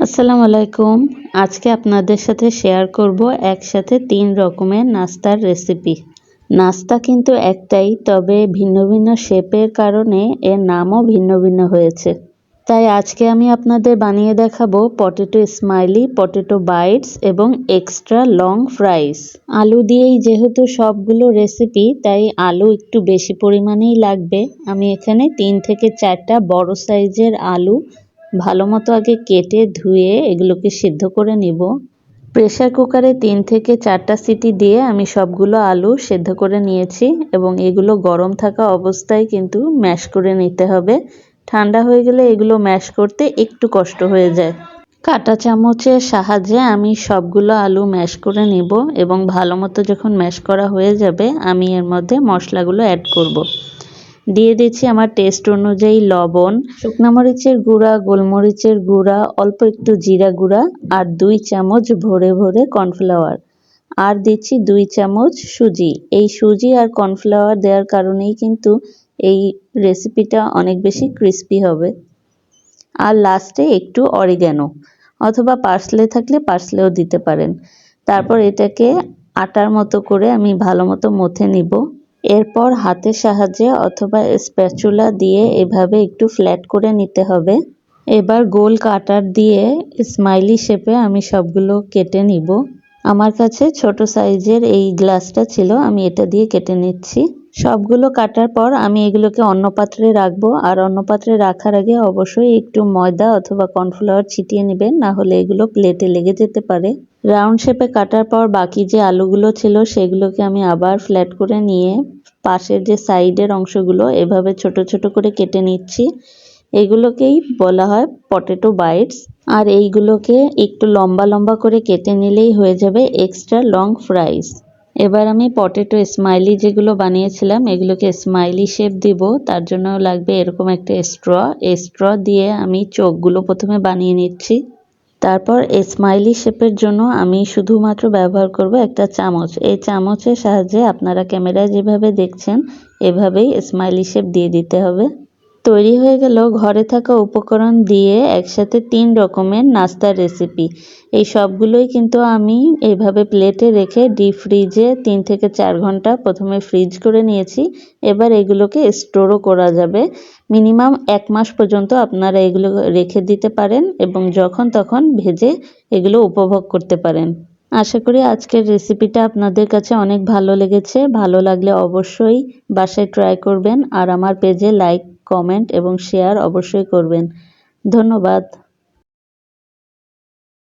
আসসালামু আলাইকুম। আজকে আপনাদের সাথে শেয়ার করব একসাথে 3 রকমের নাস্তার রেসিপি। নাস্তা কিন্তু একটাই, তবে ভিন্ন ভিন্ন শেপের কারণে এর নামও ভিন্ন ভিন্ন হয়েছে। তাই আজকে আমি আপনাদের বানিয়ে দেখাবো পটেটো স্মাইলি, পটেটো বাইটস এবং এক্সট্রা লং ফ্রাইস। আলু দিয়েই যেহেতু সবগুলো রেসিপি, তাই আলু একটু বেশি পরিমাণেই লাগবে। আমি এখানে 3 থেকে 4টা বড় সাইজের আলু ভালো মতো আগে কেটে ধুয়ে এগুলোকে সিদ্ধ করে নিব। প্রেসার কুকারে 3 থেকে 4টা সিটি দিয়ে আমি সবগুলো আলু সিদ্ধ করে নিয়েছি এবং এগুলো গরম থাকা অবস্থায় কিন্তু ম্যাশ করে নিতে হবে। ঠান্ডা হয়ে গেলে এগুলো ম্যাশ করতে একটু কষ্ট হয়ে যায়। কাঁটা চামচের সাহায্যে আমি সবগুলো আলু ম্যাশ করে নিব এবং ভালো মতো যখন ম্যাশ করা হয়ে যাবে আমি এর মধ্যে মশলাগুলো অ্যাড করব। দিয়ে দিচ্ছি আমার টেস্ট অনুযায়ী লবণ, শুকনো মরিচের গুঁড়া, গোলমরিচের গুঁড়া, অল্প একটু জিরা গুঁড়া আর 2 চামচ ভরে ভরে কর্নফ্লাওয়ার। আর দিচ্ছি 2 চামচ সুজি। এই সুজি আর কর্নফ্লাওয়ার দেওয়ার কারণেই কিন্তু এই রেসিপিটা অনেক বেশি ক্রিস্পি হবে। আর লাস্টে একটু অরিগ্যানো অথবা পার্সলে থাকলে পার্সলেও দিতে পারেন। তারপর এটাকে আটার মতো করে আমি ভালো মতো মথে নিব। এরপর হাতের সাহায্যে অথবা স্প্যাচুলা দিয়ে এভাবে একটু ফ্ল্যাট করে নিতে হবে। এবার গোল কাটার দিয়ে স্মাইলি শেপে আমি সবগুলো কেটে নিব। আমার কাছে ছোট সাইজের এই গ্লাসটা ছিল, আমি এটা দিয়ে কেটে নিচ্ছি। সবগুলো কাটার পর আমি এগুলোকে অন্য পাত্রে রাখবো। আর অন্য পাত্রে রাখার আগে অবশ্যই একটু ময়দা অথবা কর্নফ্লাওয়ার ছিটিয়ে নেবেন, না হলে এগুলো প্লেটে লেগে যেতে পারে। রাউন্ড শেপে কাটার পর বাকি যে আলুগুলো ছিল সেগুলোকে আমি আবার ফ্ল্যাট করে নিয়ে পাশের যে সাইডের অংশগুলো এভাবে ছোট ছোট করে কেটে নিচ্ছি। এগুলোকেই বলা হয় পটেটো বাইটস। আর এইগুলোকে একটু লম্বা লম্বা করে কেটে নিলেই হয়ে যাবে এক্সট্রা লং ফ্রাইস। এবার আমি পটেটো স্মাইলি যেগুলো বানিয়েছিলাম এগুলোকে স্মাইলি শেপ দিব। তার জন্য লাগবে এরকম একটা স্ট্র। এই স্ট্র দিয়ে আমি চোখগুলো প্রথমে বানিয়ে নিচ্ছি। তারপর স্মাইলি শেপের জন্য আমি শুধুমাত্র ব্যবহার করব একটা চামচ। এই চামচের সাহায্যে আপনারা ক্যামেরায় যেভাবে দেখছেন এভাবেই স্মাইলি শেপ দিয়ে দিতে হবে। তৈরি হয়ে গেল ঘরে থাকা উপকরণ দিয়ে একসাথে 3 রকমের নাস্তার রেসিপি। এই সবগুলোই কিন্তু আমি এইভাবে প্লেটে রেখে ডিপ ফ্রিজে 3 থেকে 4 ঘন্টা প্রথমে ফ্রিজ করে নিয়েছি। এবার এগুলোকে স্টোরও করা যাবে। মিনিমাম 1 মাস পর্যন্ত আপনারা এগুলো রেখে দিতে পারেন এবং যখন তখন ভেজে এগুলো উপভোগ করতে পারেন। আশা করি আজকের রেসিপিটা আপনাদের কাছে অনেক ভালো লেগেছে। ভালো লাগলে অবশ্যই বাসায় ট্রাই করবেন আর আমার পেজে লাইক, কমেন্ট এবং শেয়ার অবশ্যই করবেন। ধন্যবাদ।